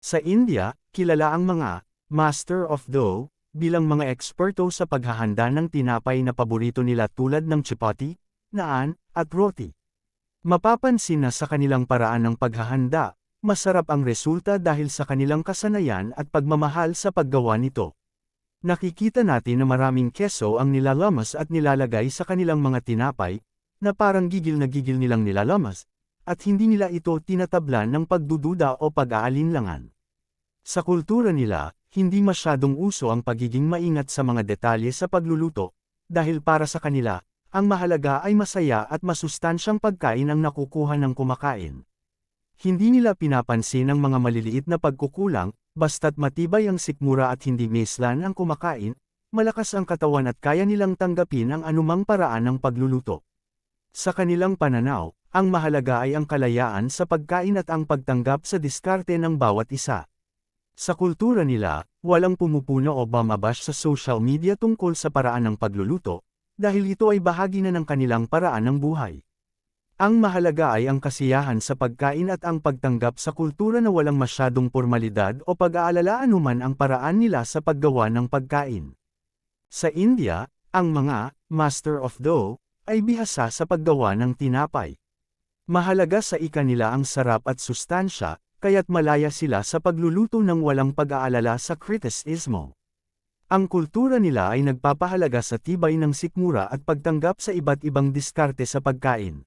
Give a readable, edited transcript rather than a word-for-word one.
Sa India, kilala ang mga Master of Dough bilang mga eksperto sa paghahanda ng tinapay na paborito nila tulad ng chapati, naan, at roti. Mapapansin na sa kanilang paraan ng paghahanda, masarap ang resulta dahil sa kanilang kasanayan at pagmamahal sa paggawa nito. Nakikita natin na maraming keso ang nilalamas at nilalagay sa kanilang mga tinapay, na parang gigil na gigil nilang nilalamas, at hindi nila ito tinatablan ng pagdududa o pag-aalinlangan. Sa kultura nila, hindi masyadong uso ang pagiging maingat sa mga detalye sa pagluluto, dahil para sa kanila, ang mahalaga ay masaya at masustansyang pagkain ang nakukuha ng kumakain. Hindi nila pinapansin ang mga maliliit na pagkukulang, basta't matibay ang sikmura at hindi meslan ang kumakain, malakas ang katawan at kaya nilang tanggapin ang anumang paraan ng pagluluto. Sa kanilang pananaw, ang mahalaga ay ang kalayaan sa pagkain at ang pagtanggap sa diskarte ng bawat isa. Sa kultura nila, walang pumupuno o bumabash sa social media tungkol sa paraan ng pagluluto, dahil ito ay bahagi na ng kanilang paraan ng buhay. Ang mahalaga ay ang kasiyahan sa pagkain at ang pagtanggap sa kultura na walang masyadong formalidad o pag-aalala anuman ang paraan nila sa paggawa ng pagkain. Sa India, ang mga Master of Dough ay bihasa sa paggawa ng tinapay. Mahalaga sa kanila ang sarap at sustansya, kaya't malaya sila sa pagluluto ng walang pag-aalala sa kritisismo. Ang kultura nila ay nagpapahalaga sa tibay ng sikmura at pagtanggap sa iba't ibang diskarte sa pagkain.